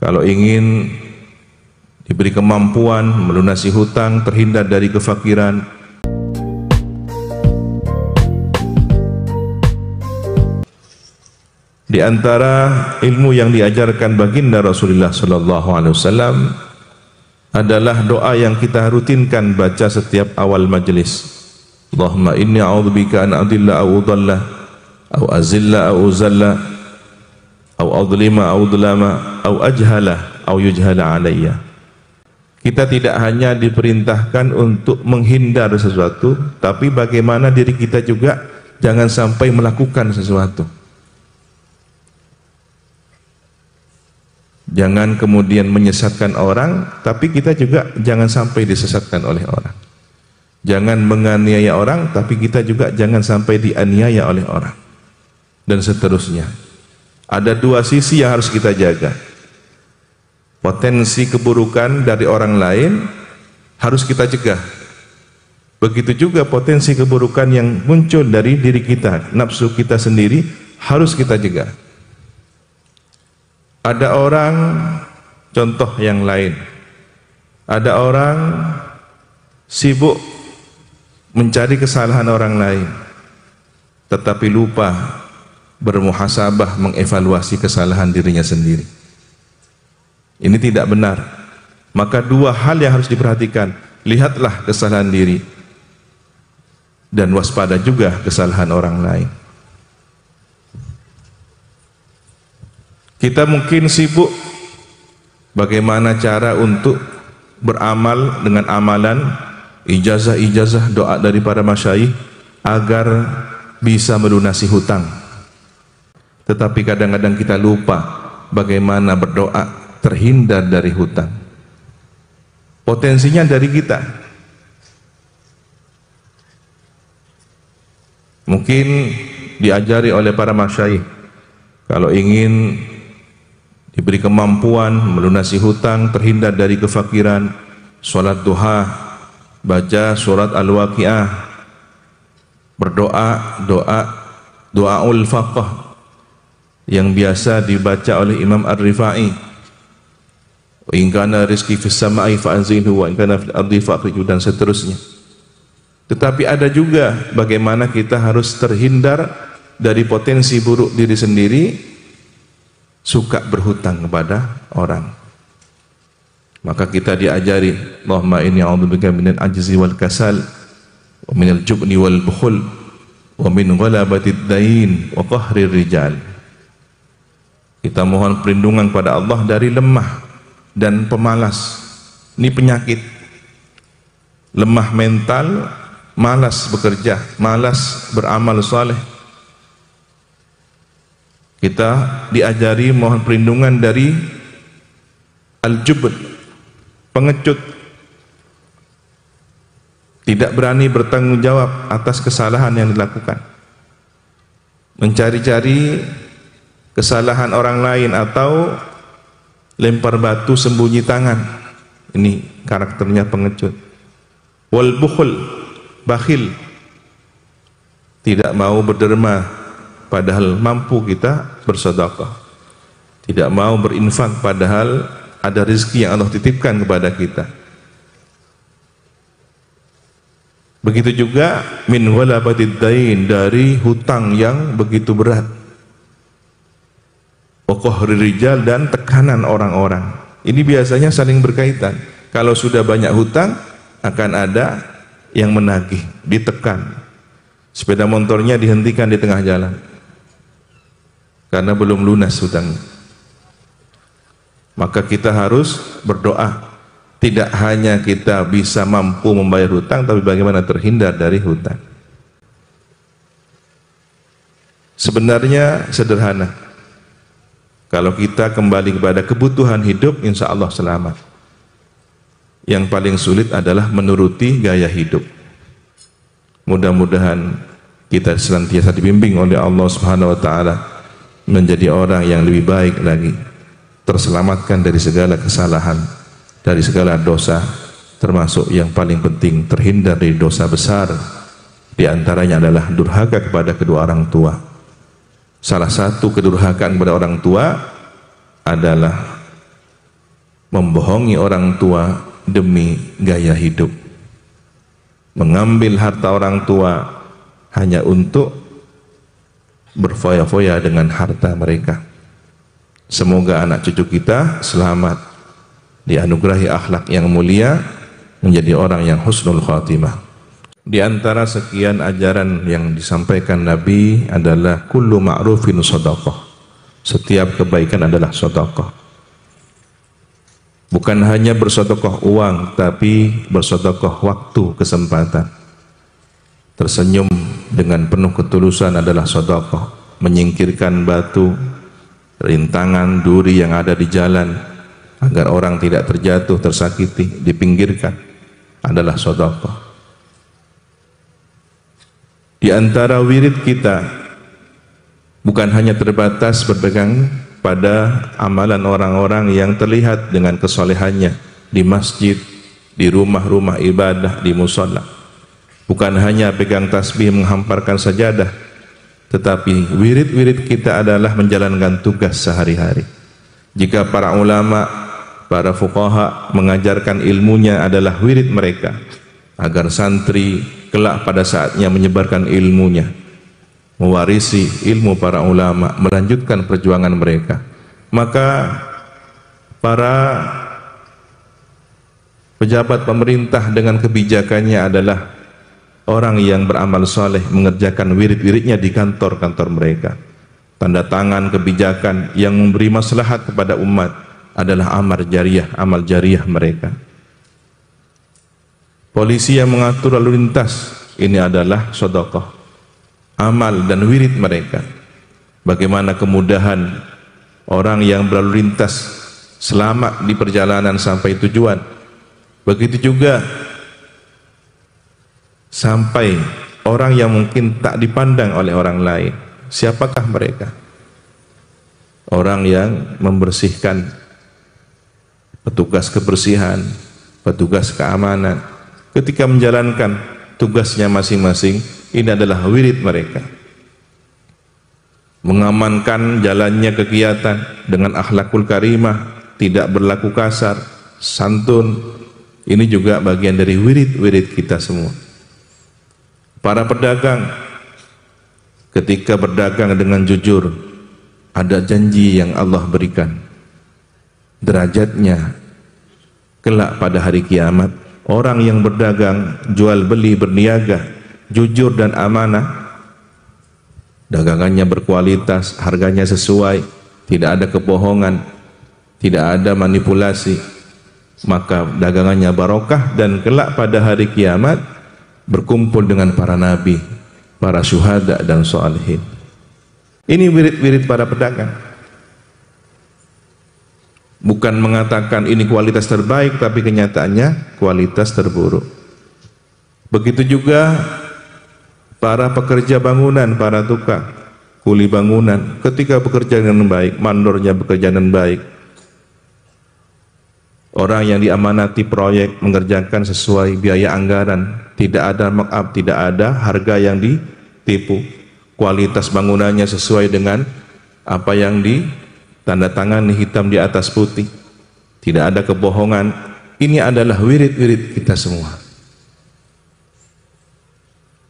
Kalau ingin diberi kemampuan melunasi hutang, terhindar dari kefakiran, di antara ilmu yang diajarkan baginda Rasulullah SAW adalah doa yang kita rutinkan baca setiap awal majelis. Allahumma inni a'udzubika an adilla aw udalla aw azilla aw uzalla aw adlima aw udlama aw ajhala aw yujhala alayya. Kita tidak hanya diperintahkan untuk menghindar sesuatu, tapi bagaimana diri kita juga jangan sampai melakukan sesuatu. Jangan kemudian menyesatkan orang, tapi kita juga jangan sampai disesatkan oleh orang. Jangan menganiaya orang, tapi kita juga jangan sampai dianiaya oleh orang. Dan seterusnya. Ada dua sisi yang harus kita jaga. Potensi keburukan dari orang lain harus kita cegah. Begitu juga potensi keburukan yang muncul dari diri kita, nafsu kita sendiri, harus kita cegah. Ada orang, contoh yang lain, ada orang sibuk mencari kesalahan orang lain, tetapi lupa bermuhasabah, mengevaluasi kesalahan dirinya sendiri. Ini tidak benar. Maka dua hal yang harus diperhatikan, lihatlah kesalahan diri dan waspada juga kesalahan orang lain. Kita mungkin sibuk bagaimana cara untuk beramal dengan amalan ijazah-ijazah doa dari para masyayikh agar bisa melunasi hutang. Tetapi kadang-kadang kita lupa bagaimana berdoa terhindar dari hutang. Potensinya dari kita. Mungkin diajari oleh para masyayikh, kalau ingin diberi kemampuan melunasi hutang, terhindar dari kefakiran, sholat duha, baca surat Al-Waqi'ah, berdoa doaul faqah yang biasa dibaca oleh Imam Ar-Rifai, wa in kana rizqi fis sama'i fa'anzilhu wa in kana fil ardi fa'khrijhu, dan seterusnya. Tetapi ada juga bagaimana kita harus terhindar dari potensi buruk diri sendiri, suka berhutang kepada orang. Maka kita diajari, Allahumma inni a'udzubika minal ajzi wal kasal wa minal jubni wal bukhul wa min ghalabatid dain wa qahrir rijal. Kita mohon perlindungan pada Allah dari lemah dan pemalas. Ini penyakit. Lemah mental, malas bekerja, malas beramal saleh. Kita diajari mohon perlindungan dari al-jubn, pengecut, tidak berani bertanggung jawab atas kesalahan yang dilakukan, mencari-cari kesalahan orang lain atau lempar batu sembunyi tangan. Ini karakternya pengecut. Wal bukhul, bakhil, tidak mau berderma padahal mampu kita bersedekah, tidak mau berinfak padahal ada rezeki yang Allah titipkan kepada kita. Begitu juga min ghalabatid dain, dari hutang yang begitu berat, wa qahrir rijal, dan tekanan orang-orang. Ini biasanya saling berkaitan. Kalau sudah banyak hutang akan ada yang menagih, ditekan. Sepeda motornya dihentikan di tengah jalan karena belum lunas hutangnya. Maka kita harus berdoa, tidak hanya kita bisa mampu membayar hutang, tapi bagaimana terhindar dari hutang. Sebenarnya sederhana. Kalau kita kembali kepada kebutuhan hidup, insya Allah selamat. Yang paling sulit adalah menuruti gaya hidup. Mudah-mudahan kita senantiasa dibimbing oleh Allah Subhanahu wa Ta'ala menjadi orang yang lebih baik lagi, terselamatkan dari segala kesalahan, dari segala dosa, termasuk yang paling penting terhindar dari dosa besar. Di antaranya adalah durhaka kepada kedua orang tua. Salah satu kedurhakaan kepada orang tua adalah membohongi orang tua demi gaya hidup, mengambil harta orang tua hanya untuk berfoya-foya dengan harta mereka. Semoga anak cucu kita selamat, dianugerahi akhlak yang mulia, menjadi orang yang husnul khatimah. Di antara sekian ajaran yang disampaikan Nabi adalah kullu ma'rufin shadaqah. Setiap kebaikan adalah sedekah. Bukan hanya bersedekah uang, tapi bersedekah waktu, kesempatan. Tersenyum dengan penuh ketulusan adalah sedekah. Menyingkirkan batu, rintangan, duri yang ada di jalan agar orang tidak terjatuh, tersakiti, dipinggirkan adalah sedekah. Di antara wirid kita bukan hanya terbatas berpegang pada amalan orang-orang yang terlihat dengan kesolehannya di masjid, di rumah-rumah ibadah, di mushola. Bukan hanya pegang tasbih, menghamparkan sajadah, tetapi wirid-wirid kita adalah menjalankan tugas sehari-hari. Jika para ulama, para fuqaha mengajarkan ilmunya adalah wirid mereka, agar santri kelak pada saatnya menyebarkan ilmunya, mewarisi ilmu para ulama, melanjutkan perjuangan mereka. Maka para pejabat pemerintah dengan kebijakannya adalah orang yang beramal soleh, mengerjakan wirid-wiridnya di kantor-kantor mereka. Tanda tangan kebijakan yang memberi maslahat kepada umat adalah amal jariah mereka. Polisi yang mengatur lalu lintas, ini adalah sedekah, amal dan wirid mereka. Bagaimana kemudahan orang yang berlalu lintas selamat di perjalanan sampai tujuan. Begitu juga sampai orang yang mungkin tak dipandang oleh orang lain. Siapakah mereka? Orang yang membersihkan, petugas kebersihan, petugas keamanan. Ketika menjalankan tugasnya masing-masing, ini adalah wirid mereka. Mengamankan jalannya kegiatan dengan akhlakul karimah, tidak berlaku kasar, santun. Ini juga bagian dari wirid-wirid kita semua. Para pedagang, ketika berdagang dengan jujur, ada janji yang Allah berikan. Derajatnya kelak pada hari kiamat, orang yang berdagang, jual beli, berniaga, jujur dan amanah, dagangannya berkualitas, harganya sesuai, tidak ada kebohongan, tidak ada manipulasi, maka dagangannya barokah dan kelak pada hari kiamat berkumpul dengan para nabi, para syuhada dan sholihin. Ini wirid-wirid para pedagang. Bukan mengatakan ini kualitas terbaik, tapi kenyataannya kualitas terburuk. Begitu juga para pekerja bangunan, para tukang kuli bangunan, ketika bekerja dengan baik, mandornya bekerja dengan baik, orang yang diamanati proyek mengerjakan sesuai biaya anggaran, tidak ada markup, tidak ada harga yang ditipu, kualitas bangunannya sesuai dengan apa yang tanda tangan hitam di atas putih, tidak ada kebohongan. Ini adalah wirid-wirid kita semua.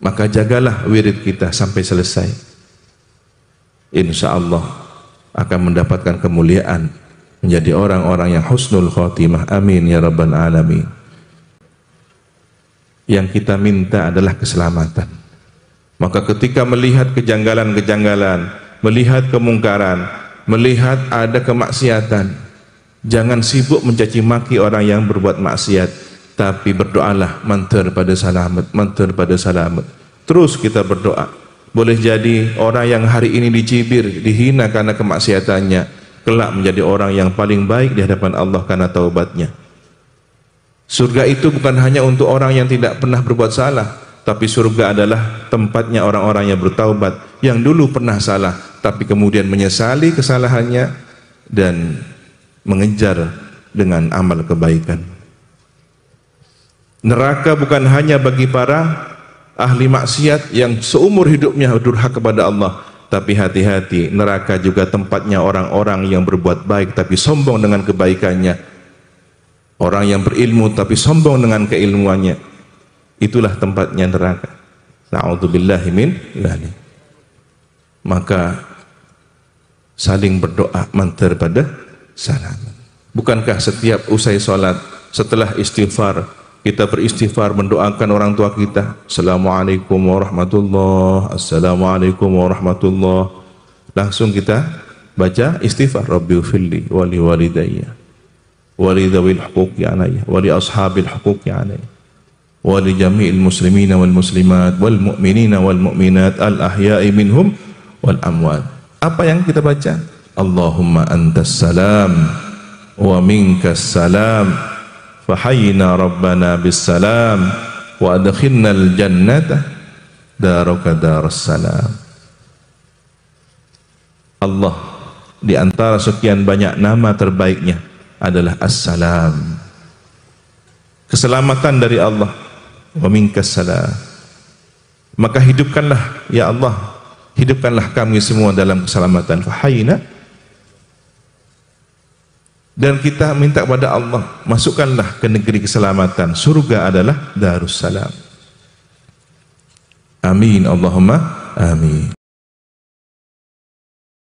Maka jagalah wirid kita sampai selesai. Insya Allah akan mendapatkan kemuliaan, menjadi orang-orang yang husnul khotimah. Amin ya rabbal alamin. Yang kita minta adalah keselamatan. Maka ketika melihat kejanggalan-kejanggalan, melihat kemungkaran, melihat ada kemaksiatan, jangan sibuk mencaci maki orang yang berbuat maksiat, tapi berdoalah mantar pada selamat, mantar pada selamat. Terus kita berdoa. Boleh jadi orang yang hari ini dicibir, dihina karena kemaksiatannya, kelak menjadi orang yang paling baik di hadapan Allah karena taubatnya. Surga itu bukan hanya untuk orang yang tidak pernah berbuat salah, tapi surga adalah tempatnya orang-orang yang bertaubat, yang dulu pernah salah tapi kemudian menyesali kesalahannya dan mengejar dengan amal kebaikan. Neraka bukan hanya bagi para ahli maksiat yang seumur hidupnya durhaka kepada Allah, tapi hati-hati, neraka juga tempatnya orang-orang yang berbuat baik tapi sombong dengan kebaikannya. Orang yang berilmu tapi sombong dengan keilmuannya, itulah tempatnya neraka. Na'udzubillahi min dzalik. Maka saling berdoa mantar pada salam. Bukankah setiap usai salat, setelah istighfar, kita beristighfar mendoakan orang tua kita, Assalamualaikum warahmatullahi, Assalamualaikum warahmatullahi. Langsung kita baca istighfar, Rabbighfirli wa li walidayya wa li dzawil huquqi alayya wa li ashabil huquqi alayya wa li jami'il muslimina wal muslimat wal mu'minina wal mu'minat al ahya'i minhum wal amwat. Apa yang kita baca? Allahumma antas salam wa minkas salam fahayyina rabbana bis salam wa adkhilnal jannata daraka daras salam. Allah di antara sekian banyak nama terbaiknya adalah As-Salam. Keselamatan dari Allah. Wa minkas salam. Maka hidupkanlah ya Allah, hidupkanlah kami semua dalam keselamatan. Fahayyina. Dan kita minta kepada Allah, masukkanlah ke negeri keselamatan. Surga adalah Darussalam. Amin Allahumma amin.